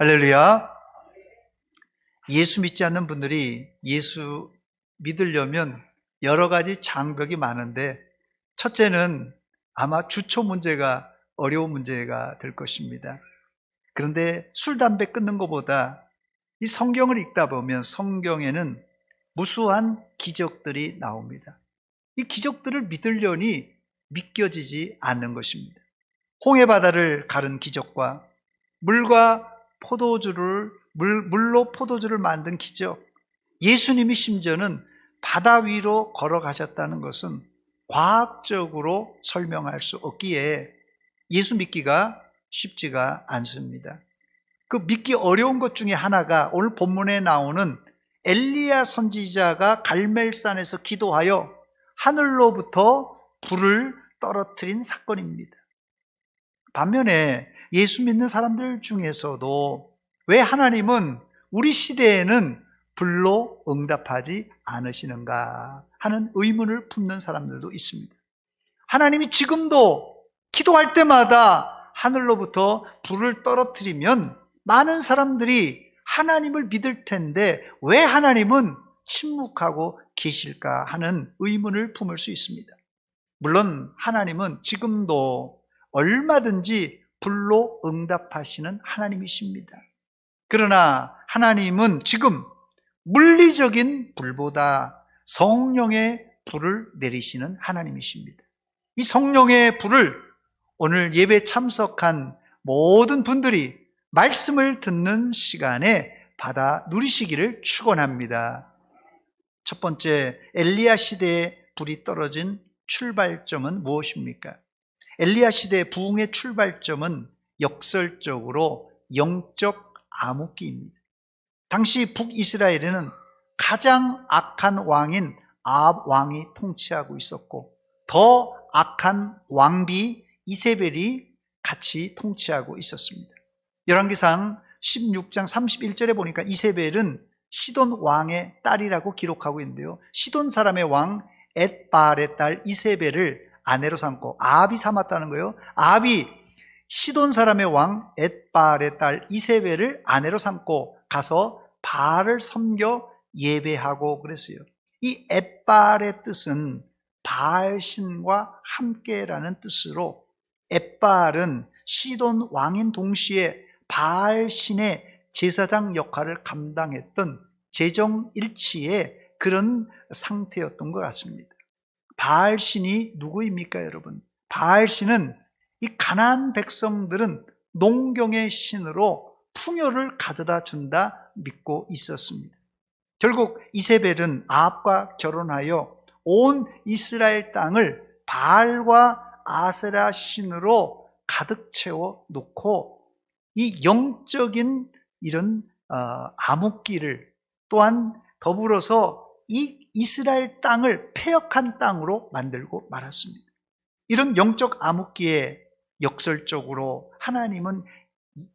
할렐루야. 예수 믿지 않는 분들이 예수 믿으려면 여러 가지 장벽이 많은데, 첫째는 아마 주초 문제가 어려운 문제가 될 것입니다. 그런데 술, 담배 끊는 것보다 이 성경을 읽다 보면 성경에는 무수한 기적들이 나옵니다. 이 기적들을 믿으려니 믿겨지지 않는 것입니다. 홍해 바다를 가른 기적과 물과 물로 포도주를 만든 기적, 예수님이 심지어는 바다 위로 걸어가셨다는 것은 과학적으로 설명할 수 없기에 예수 믿기가 쉽지가 않습니다. 그 믿기 어려운 것 중에 하나가 오늘 본문에 나오는 엘리야 선지자가 갈멜산에서 기도하여 하늘로부터 불을 떨어뜨린 사건입니다. 반면에 예수 믿는 사람들 중에서도 왜 하나님은 우리 시대에는 불로 응답하지 않으시는가 하는 의문을 품는 사람들도 있습니다. 하나님이 지금도 기도할 때마다 하늘로부터 불을 떨어뜨리면 많은 사람들이 하나님을 믿을 텐데 왜 하나님은 침묵하고 계실까 하는 의문을 품을 수 있습니다. 물론 하나님은 지금도 얼마든지 불로 응답하시는 하나님이십니다. 그러나 하나님은 지금 물리적인 불보다 성령의 불을 내리시는 하나님이십니다. 이 성령의 불을 오늘 예배 참석한 모든 분들이 말씀을 듣는 시간에 받아 누리시기를 축원합니다. 첫 번째, 엘리야 시대에 불이 떨어진 출발점은 무엇입니까? 엘리야 시대의 부흥의 출발점은 역설적으로 영적 암흑기입니다. 당시 북이스라엘에는 가장 악한 왕인 아합 왕이 통치하고 있었고, 더 악한 왕비 이세벨이 같이 통치하고 있었습니다. 열왕기상 16장 31절에 보니까 이세벨은 시돈 왕의 딸이라고 기록하고 있는데요, 시돈 사람의 왕 엣바알의 딸 이세벨을 아내로 삼고, 아합이 삼았다는 거예요. 아합이 시돈 사람의 왕 엣바알의 딸 이세벨을 아내로 삼고 가서 바알을 섬겨 예배하고 그랬어요. 이 엣바알의 뜻은 바알 신과 함께라는 뜻으로, 엣바알은 시돈 왕인 동시에 바알 신의 제사장 역할을 감당했던 재정일치의 그런 상태였던 것 같습니다. 바알 신이 누구입니까, 여러분? 바알 신은 이 가나안 백성들은 농경의 신으로 풍요를 가져다 준다 믿고 있었습니다. 결국 이세벨은 아합과 결혼하여 온 이스라엘 땅을 바알과 아세라 신으로 가득 채워 놓고 이 영적인 이런 암흑기를, 또한 더불어서 이 이스라엘 땅을 패역한 땅으로 만들고 말았습니다. 이런 영적 암흑기에 역설적으로 하나님은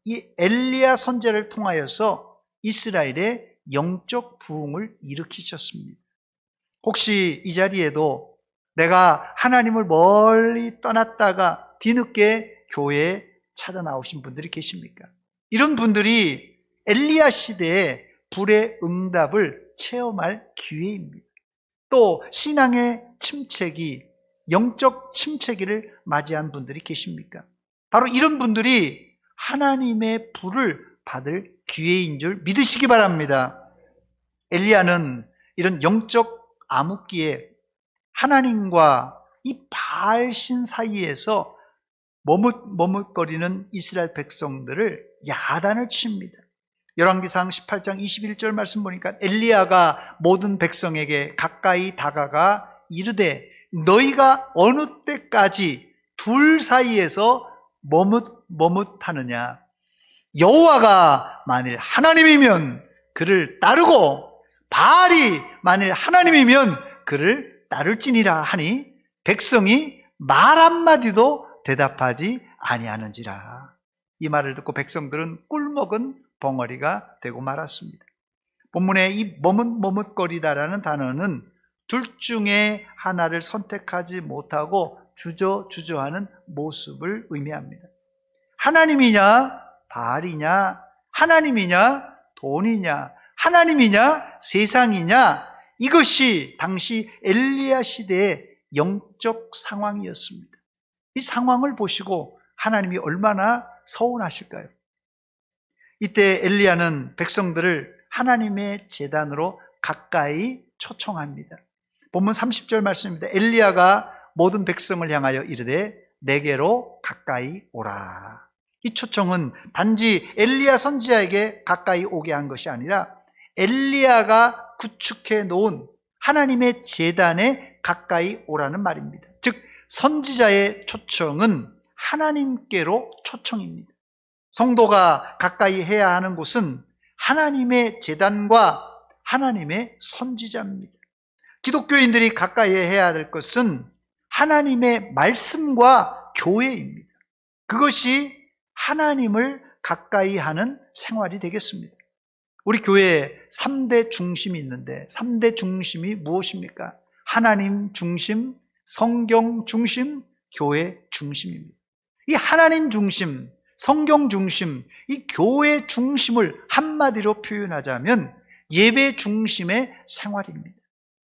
이 엘리야 선지자를 통하여서 이스라엘의 영적 부흥을 일으키셨습니다. 혹시 이 자리에도 내가 하나님을 멀리 떠났다가 뒤늦게 교회에 찾아 나오신 분들이 계십니까? 이런 분들이 엘리야 시대의 불의 응답을 체험할 기회입니다. 또 신앙의 침체기, 영적 침체기를 맞이한 분들이 계십니까? 바로 이런 분들이 하나님의 불을 받을 기회인 줄 믿으시기 바랍니다. 엘리야는 이런 영적 암흑기에 하나님과 이 바알신 사이에서 머뭇거리는 이스라엘 백성들을 야단을 칩니다. 열왕기상 18장 21절 말씀 보니까 엘리야가 모든 백성에게 가까이 다가가 이르되 너희가 어느 때까지 둘 사이에서 머뭇하느냐? 여호와가 만일 하나님이면 그를 따르고 바알이 만일 하나님이면 그를 따를지니라 하니 백성이 말 한마디도 대답하지 아니하는지라. 이 말을 듣고 백성들은 꿀먹은 벙어리가 되고 말았습니다. 본문에 이 머뭇거리다라는 단어는 둘 중에 하나를 선택하지 못하고 주저하는 모습을 의미합니다. 하나님이냐 바알이냐 하나님이냐 돈이냐, 하나님이냐 세상이냐, 이것이 당시 엘리야 시대의 영적 상황이었습니다. 이 상황을 보시고 하나님이 얼마나 서운하실까요? 이때 엘리야는 백성들을 하나님의 제단으로 가까이 초청합니다. 본문 30절 말씀입니다. 엘리야가 모든 백성을 향하여 이르되 내게로 가까이 오라. 이 초청은 단지 엘리야 선지자에게 가까이 오게 한 것이 아니라 엘리야가 구축해 놓은 하나님의 제단에 가까이 오라는 말입니다. 즉 선지자의 초청은 하나님께로 초청입니다. 성도가 가까이 해야 하는 곳은 하나님의 제단과 하나님의 선지자입니다. 기독교인들이 가까이 해야 될 것은 하나님의 말씀과 교회입니다. 그것이 하나님을 가까이 하는 생활이 되겠습니다. 우리 교회에 3대 중심이 있는데 3대 중심이 무엇입니까? 하나님 중심, 성경 중심, 교회 중심입니다. 이 하나님 중심, 성경 중심, 이 교회 중심을 한마디로 표현하자면 예배 중심의 생활입니다.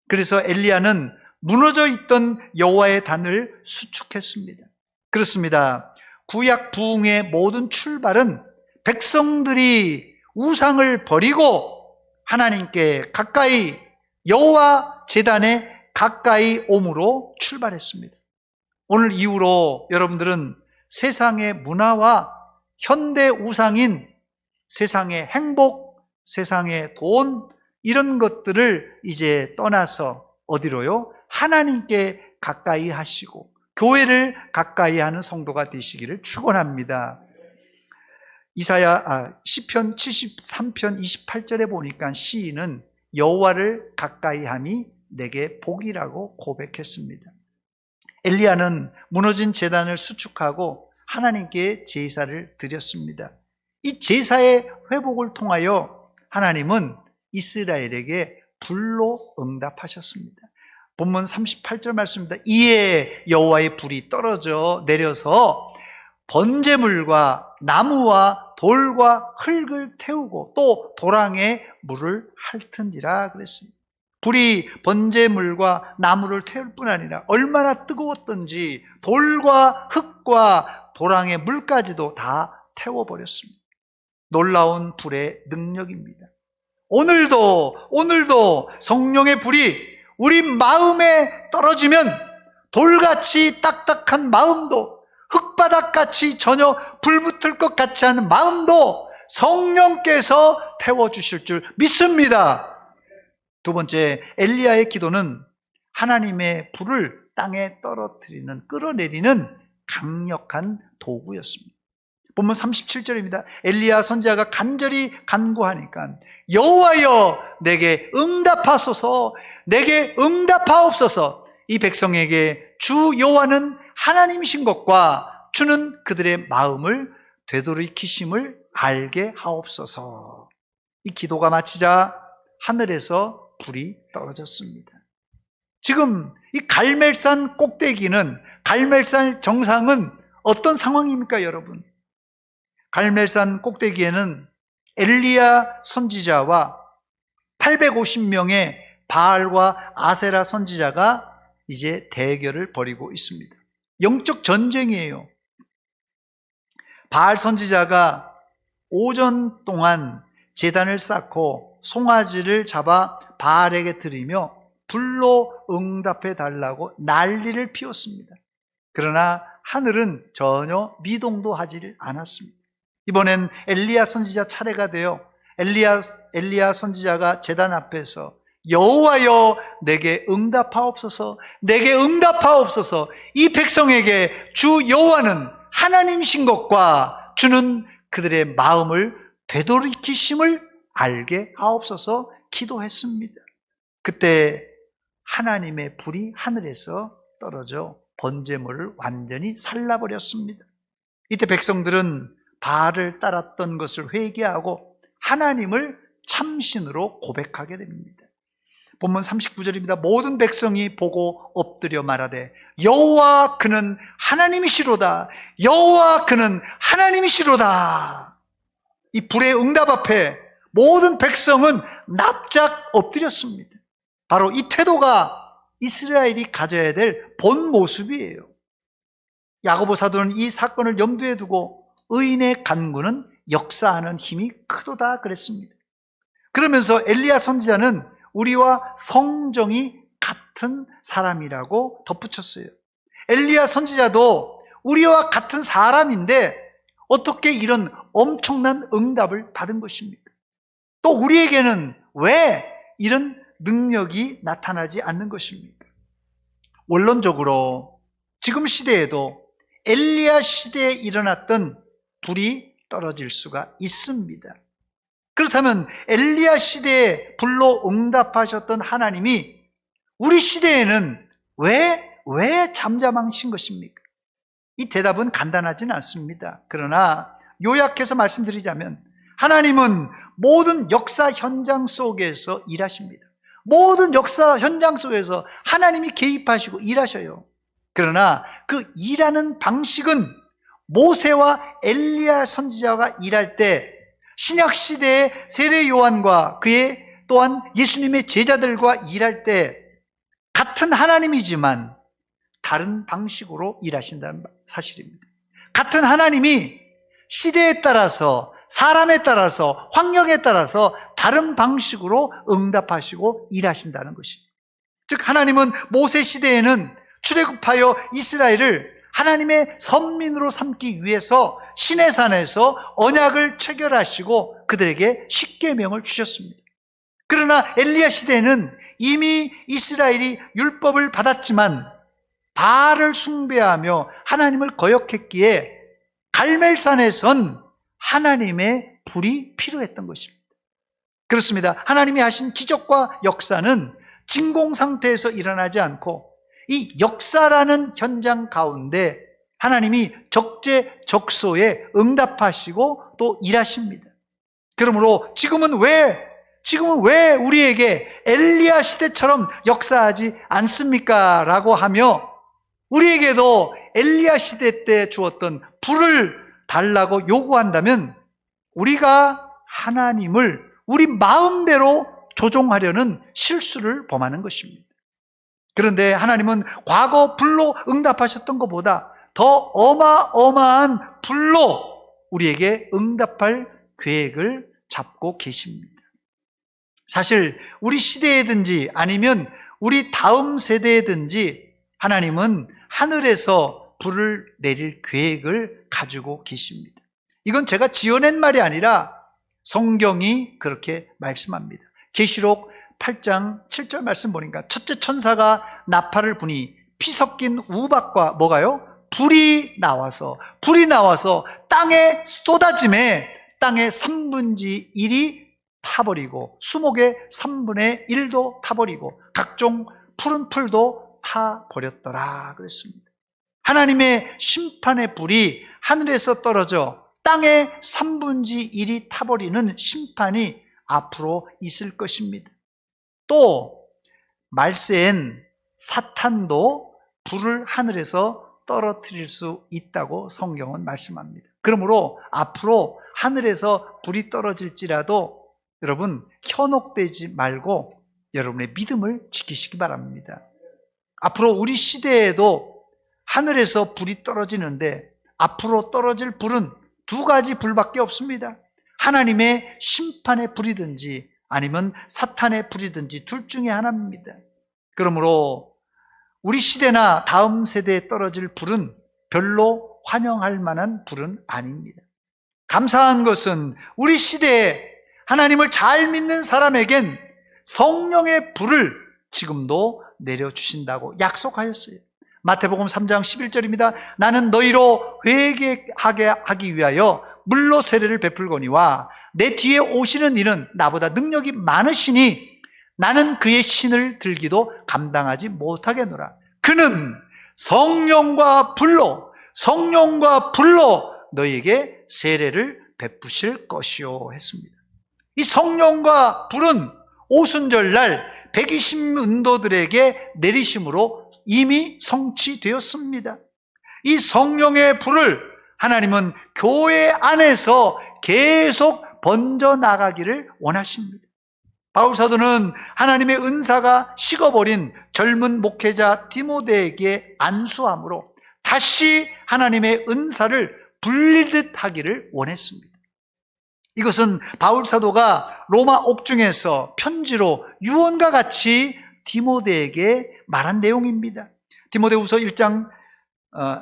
그래서 엘리야는 무너져 있던 여호와의 단을 수축했습니다. 그렇습니다. 구약 부흥의 모든 출발은 백성들이 우상을 버리고 하나님께 가까이, 여호와 제단에 가까이 옴으로 출발했습니다. 오늘 이후로 여러분들은 세상의 문화와 현대 우상인 세상의 행복, 세상의 돈, 이런 것들을 이제 떠나서 어디로요? 하나님께 가까이 하시고 교회를 가까이 하는 성도가 되시기를 축원합니다. 시편 73편 28절에 보니까 시인은 여호와를 가까이 함이 내게 복이라고 고백했습니다. 엘리야는 무너진 제단을 수축하고 하나님께 제사를 드렸습니다. 이 제사의 회복을 통하여 하나님은 이스라엘에게 불로 응답하셨습니다. 본문 38절 말씀입니다. 이에 여호와의 불이 떨어져 내려서 번제물과 나무와 돌과 흙을 태우고 또 도랑에 물을 핥은지라 그랬습니다. 불이 번제물과 나무를 태울 뿐 아니라 얼마나 뜨거웠던지 돌과 흙과 도랑의 물까지도 다 태워버렸습니다. 놀라운 불의 능력입니다. 오늘도 성령의 불이 우리 마음에 떨어지면 돌같이 딱딱한 마음도, 흙바닥같이 전혀 불붙을 것 같지 않은 마음도 성령께서 태워주실 줄 믿습니다. 두 번째, 엘리야의 기도는 하나님의 불을 땅에 떨어뜨리는, 끌어내리는 강력한 도구였습니다. 본문 37절입니다. 엘리야 선지자가 간절히 간구하니까 여호와여 내게 응답하소서, 내게 응답하옵소서. 이 백성에게 주 여호와는 하나님이신 것과 주는 그들의 마음을 되돌이키심을 알게 하옵소서. 이 기도가 마치자 하늘에서 불이 떨어졌습니다. 지금 이 갈멜산 꼭대기는, 갈멜산 정상은 어떤 상황입니까, 여러분? 갈멜산 꼭대기에는 엘리야 선지자와 850명의 바알과 아세라 선지자가 이제 대결을 벌이고 있습니다. 영적 전쟁이에요. 바알 선지자가 오전 동안 제단을 쌓고 송아지를 잡아 바알에게 드리며 불로 응답해 달라고 난리를 피웠습니다. 그러나 하늘은 전혀 미동도 하지 않았습니다. 이번엔 엘리야 선지자 차례가 되어 엘리야 선지자가 제단 앞에서 여호와여 내게 응답하옵소서, 내게 응답하옵소서. 이 백성에게 주 여호와는 하나님이신 것과 주는 그들의 마음을 되돌이키심을 알게 하옵소서 기도했습니다. 그때 하나님의 불이 하늘에서 떨어져 번제물을 완전히 살라버렸습니다. 이때 백성들은 바알을 따랐던 것을 회개하고 하나님을 참신으로 고백하게 됩니다. 본문 39절입니다. 모든 백성이 보고 엎드려 말하되 여호와 그는 하나님이시로다, 여호와 그는 하나님이시로다. 이 불의 응답 앞에 모든 백성은 납작 엎드렸습니다. 바로 이 태도가 이스라엘이 가져야 될 본 모습이에요. 야고보 사도는 이 사건을 염두에 두고 의인의 간구는 역사하는 힘이 크도다 그랬습니다. 그러면서 엘리야 선지자는 우리와 성정이 같은 사람이라고 덧붙였어요. 엘리야 선지자도 우리와 같은 사람인데 어떻게 이런 엄청난 응답을 받은 것입니까? 또 우리에게는 왜 이런 능력이 나타나지 않는 것입니까? 원론적으로 지금 시대에도 엘리야 시대에 일어났던 불이 떨어질 수가 있습니다. 그렇다면 엘리야 시대에 불로 응답하셨던 하나님이 우리 시대에는 왜 잠잠하신 것입니까? 이 대답은 간단하지는 않습니다. 그러나 요약해서 말씀드리자면 하나님은 모든 역사 현장 속에서 일하십니다. 모든 역사 현장 속에서 하나님이 개입하시고 일하셔요. 그러나 그 일하는 방식은 모세와 엘리야 선지자가 일할 때 신약시대의 세례 요한과 그의 또한 예수님의 제자들과 일할 때 같은 하나님이지만 다른 방식으로 일하신다는 사실입니다. 같은 하나님이 시대에 따라서 사람에 따라서 환경에 따라서 다른 방식으로 응답하시고 일하신다는 것입니다. 즉 하나님은 모세 시대에는 출애굽하여 이스라엘을 하나님의 선민으로 삼기 위해서 시내산에서 언약을 체결하시고 그들에게 십계명을 주셨습니다. 그러나 엘리야 시대에는 이미 이스라엘이 율법을 받았지만 바알을 숭배하며 하나님을 거역했기에 갈멜산에선 하나님의 불이 필요했던 것입니다. 그렇습니다. 하나님이 하신 기적과 역사는 진공 상태에서 일어나지 않고 이 역사라는 현장 가운데 하나님이 적재적소에 응답하시고 또 일하십니다. 그러므로 지금은 왜 우리에게 엘리야 시대처럼 역사하지 않습니까? 라고 하며 우리에게도 엘리야 시대 때 주었던 불을 달라고 요구한다면 우리가 하나님을 우리 마음대로 조종하려는 실수를 범하는 것입니다. 그런데 하나님은 과거 불로 응답하셨던 것보다 더 어마어마한 불로 우리에게 응답할 계획을 잡고 계십니다. 사실 우리 시대에든지 아니면 우리 다음 세대에든지 하나님은 하늘에서 불을 내릴 계획을 가지고 계십니다. 이건 제가 지어낸 말이 아니라 성경이 그렇게 말씀합니다. 계시록 8장 7절 말씀 보니까 첫째 천사가 나팔을 부니 피 섞인 우박과 뭐가요? 불이 나와서 땅에 쏟아짐에 땅의 3분의 1이 타버리고 수목의 3분의 1도 타버리고 각종 푸른 풀도 타버렸더라 그랬습니다. 하나님의 심판의 불이 하늘에서 떨어져 땅의 3분의 1이 타버리는 심판이 앞으로 있을 것입니다. 또 말세엔 사탄도 불을 하늘에서 떨어뜨릴 수 있다고 성경은 말씀합니다. 그러므로 앞으로 하늘에서 불이 떨어질지라도 여러분 현혹되지 말고 여러분의 믿음을 지키시기 바랍니다. 앞으로 우리 시대에도 하늘에서 불이 떨어지는데 앞으로 떨어질 불은 두 가지 불밖에 없습니다. 하나님의 심판의 불이든지 아니면 사탄의 불이든지 둘 중에 하나입니다. 그러므로 우리 시대나 다음 세대에 떨어질 불은 별로 환영할 만한 불은 아닙니다. 감사한 것은 우리 시대에 하나님을 잘 믿는 사람에겐 성령의 불을 지금도 내려주신다고 약속하셨어요. 마태복음 3장 11절입니다. 나는 너희로 회개하게 하기 위하여 물로 세례를 베풀거니와 내 뒤에 오시는 이는 나보다 능력이 많으시니 나는 그의 신을 들기도 감당하지 못하겠노라. 그는 성령과 불로 너희에게 세례를 베푸실 것이요 했습니다. 이 성령과 불은 오순절날 120문도들에게 내리심으로 이미 성취되었습니다. 이 성령의 불을 하나님은 교회 안에서 계속 번져나가기를 원하십니다. 바울사도는 하나님의 은사가 식어버린 젊은 목회자 디모데에게 안수함으로 다시 하나님의 은사를 불리듯 하기를 원했습니다. 이것은 바울사도가 로마 옥중에서 편지로 유언과 같이 디모데에게 말한 내용입니다. 디모데후서 1장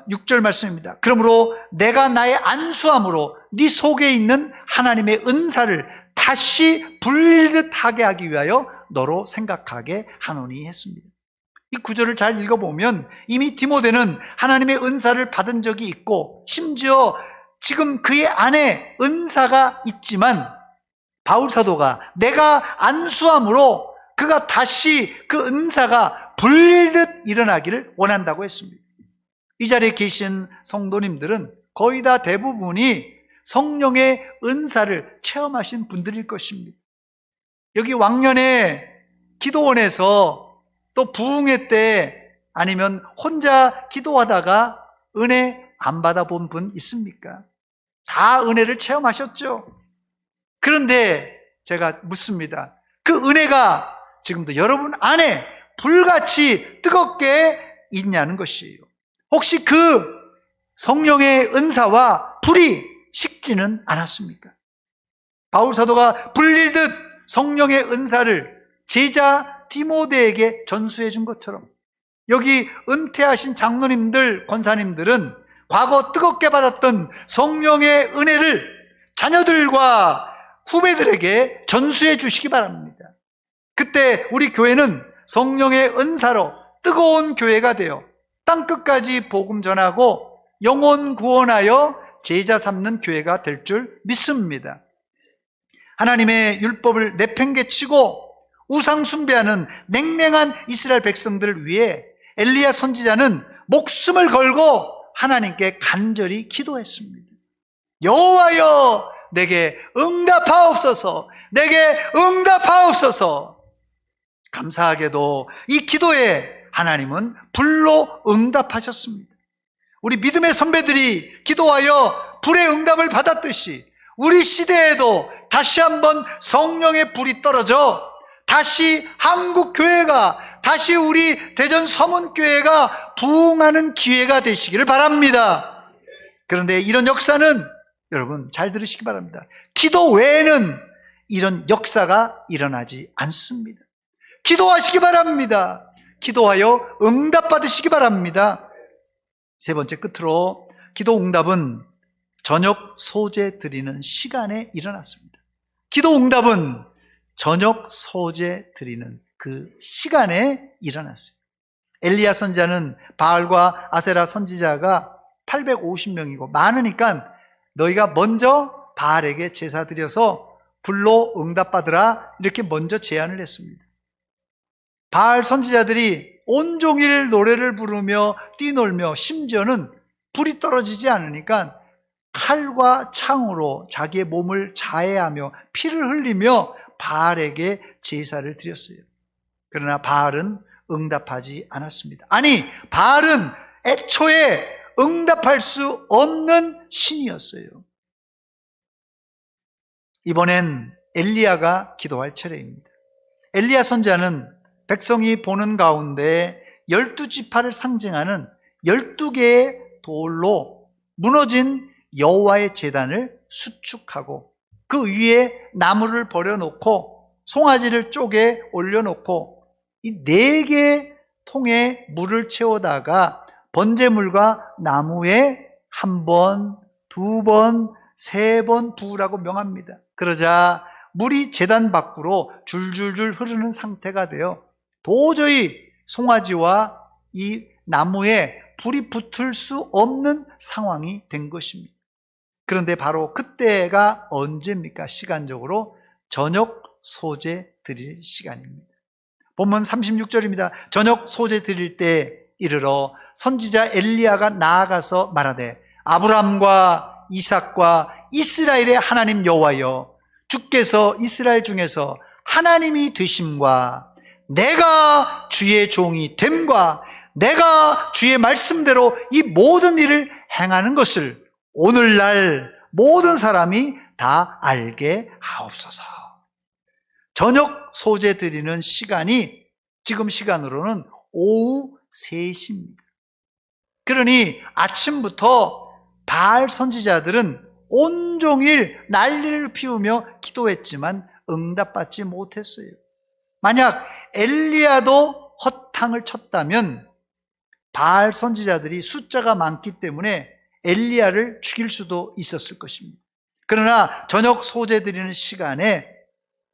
6절 말씀입니다. 그러므로 내가 나의 안수함으로 네 속에 있는 하나님의 은사를 다시 불리듯 하게 하기 위하여 너로 생각하게 하노니 했습니다. 이 구절을 잘 읽어보면 이미 디모데는 하나님의 은사를 받은 적이 있고 심지어 지금 그의 안에 은사가 있지만 바울사도가 내가 안수함으로 그가 다시 그 은사가 불리듯 일어나기를 원한다고 했습니다. 이 자리에 계신 성도님들은 거의 다 대부분이 성령의 은사를 체험하신 분들일 것입니다. 여기 왕년에 기도원에서 또 부흥회 때 아니면 혼자 기도하다가 은혜 안 받아본 분 있습니까? 다 은혜를 체험하셨죠? 그런데 제가 묻습니다. 그 은혜가 지금도 여러분 안에 불같이 뜨겁게 있냐는 것이에요. 혹시 그 성령의 은사와 불이 식지는 않았습니까? 바울사도가 불릴듯 성령의 은사를 제자 디모데에게 전수해 준 것처럼 여기 은퇴하신 장로님들, 권사님들은 과거 뜨겁게 받았던 성령의 은혜를 자녀들과 후배들에게 전수해 주시기 바랍니다. 그때 우리 교회는 성령의 은사로 뜨거운 교회가 되어 땅끝까지 복음 전하고 영혼 구원하여 제자 삼는 교회가 될 줄 믿습니다. 하나님의 율법을 내팽개치고 우상 숭배하는 냉랭한 이스라엘 백성들을 위해 엘리야 선지자는 목숨을 걸고 하나님께 간절히 기도했습니다. 여호와여 내게 응답하옵소서, 내게 응답하옵소서. 감사하게도 이 기도에 하나님은 불로 응답하셨습니다. 우리 믿음의 선배들이 기도하여 불의 응답을 받았듯이 우리 시대에도 다시 한번 성령의 불이 떨어져 다시 한국 교회가, 다시 우리 대전 서문교회가 부흥하는 기회가 되시기를 바랍니다. 그런데 이런 역사는 여러분 잘 들으시기 바랍니다. 기도 외에는 이런 역사가 일어나지 않습니다. 기도하시기 바랍니다. 기도하여 응답받으시기 바랍니다. 세 번째 끝으로 기도 응답은 저녁 소제 드리는 시간에 일어났습니다. 기도 응답은 저녁 소제 드리는 그 시간에 일어났어요. 엘리야 선지자는 바알과 아세라 선지자가 850명이고 많으니까 너희가 먼저 바알에게 제사 드려서 불로 응답받으라 이렇게 먼저 제안을 했습니다. 바알 선지자들이 온종일 노래를 부르며 뛰놀며 심지어는 불이 떨어지지 않으니까 칼과 창으로 자기의 몸을 자해하며 피를 흘리며 바알에게 제사를 드렸어요. 그러나 바알은 응답하지 않았습니다. 아니, 바알은 애초에 응답할 수 없는 신이었어요. 이번엔 엘리야가 기도할 차례입니다. 엘리야 선지자는 백성이 보는 가운데 12지파를 상징하는 12개의 돌로 무너진 여호와의 제단을 수축하고 그 위에 나무를 버려놓고 송아지를 쪼개 올려놓고 이 4개의 통에 물을 채우다가 번제물과 나무에 1번, 2번, 3번 부으라고 명합니다. 그러자 물이 제단 밖으로 줄줄줄 흐르는 상태가 되어 도저히 송아지와 이 나무에 불이 붙을 수 없는 상황이 된 것입니다. 그런데 바로 그때가 언제입니까? 시간적으로 저녁 소제 드릴 시간입니다. 본문 36절입니다. 저녁 소제 드릴 때 이르러 선지자 엘리야가 나아가서 말하되 아브라함과 이삭과 이스라엘의 하나님 여호와여 주께서 이스라엘 중에서 하나님이 되심과 내가 주의 종이 됨과 내가 주의 말씀대로 이 모든 일을 행하는 것을 오늘날 모든 사람이 다 알게 하옵소서. 저녁 소재 드리는 시간이 지금 시간으로는 오후 3시입니다. 그러니 아침부터 바알 선지자들은 온종일 난리를 피우며 기도했지만 응답받지 못했어요. 만약 엘리야도 허탕을 쳤다면 바알 선지자들이 숫자가 많기 때문에 엘리야를 죽일 수도 있었을 것입니다. 그러나 저녁 소재 드리는 시간에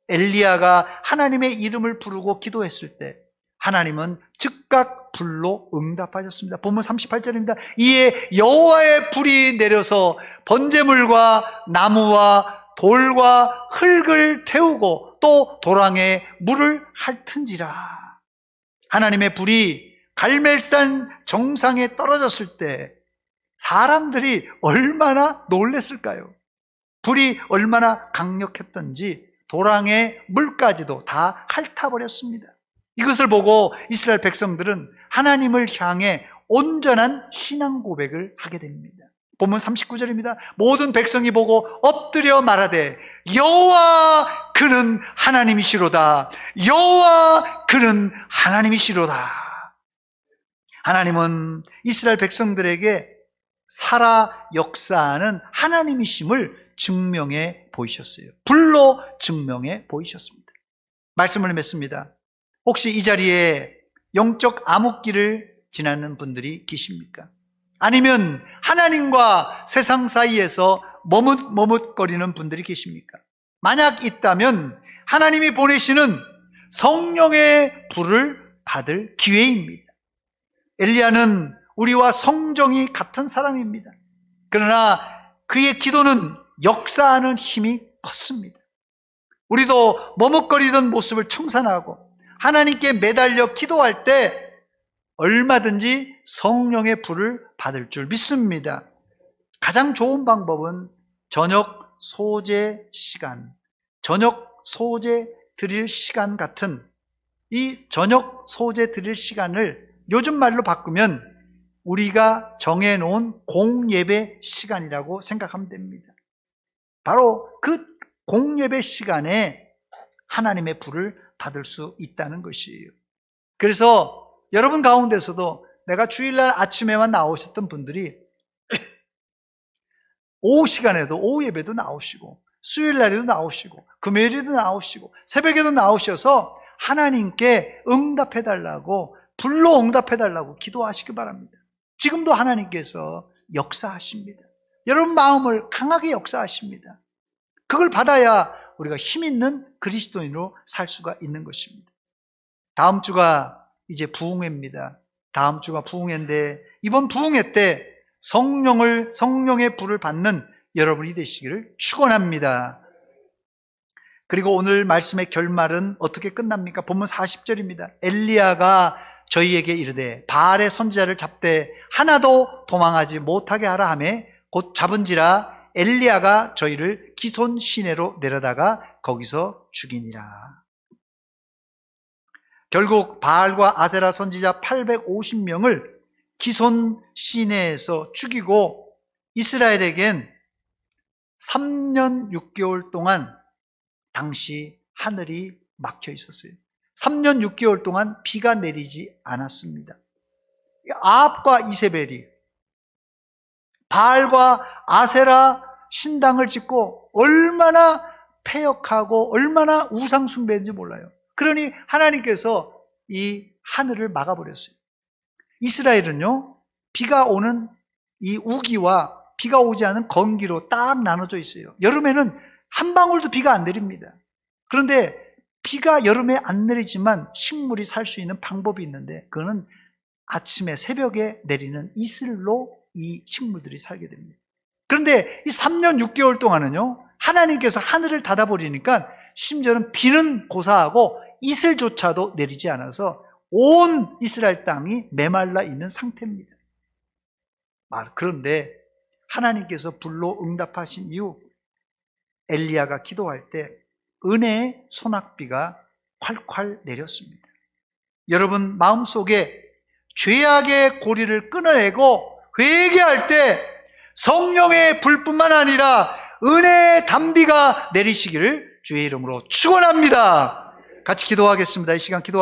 엘리야가 하나님의 이름을 부르고 기도했을 때 하나님은 즉각 불로 응답하셨습니다. 본문 38절입니다. 이에 여호와의 불이 내려서 번제물과 나무와 돌과 흙을 태우고 또 도랑에 물을 핥은지라. 하나님의 불이 갈멜산 정상에 떨어졌을 때 사람들이 얼마나 놀랐을까요? 불이 얼마나 강력했던지 도랑의 물까지도 다 핥아버렸습니다. 이것을 보고 이스라엘 백성들은 하나님을 향해 온전한 신앙 고백을 하게 됩니다. 본문 39절입니다. 모든 백성이 보고 엎드려 말하되 여호와 그는 하나님이시로다. 여호와 그는 하나님이시로다. 하나님은 이스라엘 백성들에게 살아 역사하는 하나님이심을 증명해 보이셨어요. 불로 증명해 보이셨습니다. 말씀을 맺습니다. 혹시 이 자리에 영적 암흑기를 지나는 분들이 계십니까? 아니면 하나님과 세상 사이에서 머뭇거리는 분들이 계십니까? 만약 있다면 하나님이 보내시는 성령의 불을 받을 기회입니다. 엘리야는 우리와 성정이 같은 사람입니다. 그러나 그의 기도는 역사하는 힘이 컸습니다. 우리도 머뭇거리던 모습을 청산하고 하나님께 매달려 기도할 때 얼마든지 성령의 불을 받을 줄 믿습니다. 가장 좋은 방법은 저녁 소재 시간, 저녁 소재 드릴 시간 같은 이 저녁 소재 드릴 시간을 요즘 말로 바꾸면 우리가 정해놓은 공예배 시간이라고 생각하면 됩니다. 바로 그 공예배 시간에 하나님의 불을 받을 수 있다는 것이에요. 그래서 여러분 가운데서도 내가 주일날 아침에만 나오셨던 분들이 오후 시간에도 오후 예배도 나오시고 수요일날에도 나오시고 금요일에도 나오시고 새벽에도 나오셔서 하나님께 응답해달라고 불로 응답해달라고 기도하시기 바랍니다. 지금도 하나님께서 역사하십니다. 여러분 마음을 강하게 역사하십니다. 그걸 받아야 우리가 힘있는 그리스도인으로 살 수가 있는 것입니다. 다음 주가 이제 부흥회입니다. 다음 주가 부흥회인데 이번 부흥회 때 성령의 불을 받는 여러분이 되시기를 축원합니다. 그리고 오늘 말씀의 결말은 어떻게 끝납니까? 본문 40절입니다. 엘리야가 저희에게 이르되 바알의 선지자를 잡되 하나도 도망하지 못하게 하라 하며 곧 잡은지라 엘리야가 저희를 기손 시내로 내려다가 거기서 죽이니라. 결국 바알과 아세라 선지자 850명을 기손 시내에서 죽이고 이스라엘에겐 3년 6개월 동안 당시 하늘이 막혀 있었어요. 3년 6개월 동안 비가 내리지 않았습니다. 아합과 이세벨이 바알과 아세라 신당을 짓고 얼마나 패역하고 얼마나 우상 숭배인지 몰라요. 그러니 하나님께서 이 하늘을 막아버렸어요. 이스라엘은요, 비가 오는 이 우기와 비가 오지 않은 건기로 딱 나눠져 있어요. 여름에는 한 방울도 비가 안 내립니다. 그런데 비가 여름에 안 내리지만 식물이 살 수 있는 방법이 있는데 그거는 아침에 새벽에 내리는 이슬로 이 식물들이 살게 됩니다. 그런데 이 3년 6개월 동안은요, 하나님께서 하늘을 닫아버리니까 심지어는 비는 고사하고 이슬조차도 내리지 않아서 온 이스라엘 땅이 메말라 있는 상태입니다. 그런데 하나님께서 불로 응답하신 이후 엘리야가 기도할 때 은혜의 소낙비가 콸콸 내렸습니다. 여러분 마음속에 죄악의 고리를 끊어내고 회개할 때 성령의 불뿐만 아니라 은혜의 단비가 내리시기를 주의 이름으로 축원합니다. 같이 기도하겠습니다. 이 시간 기도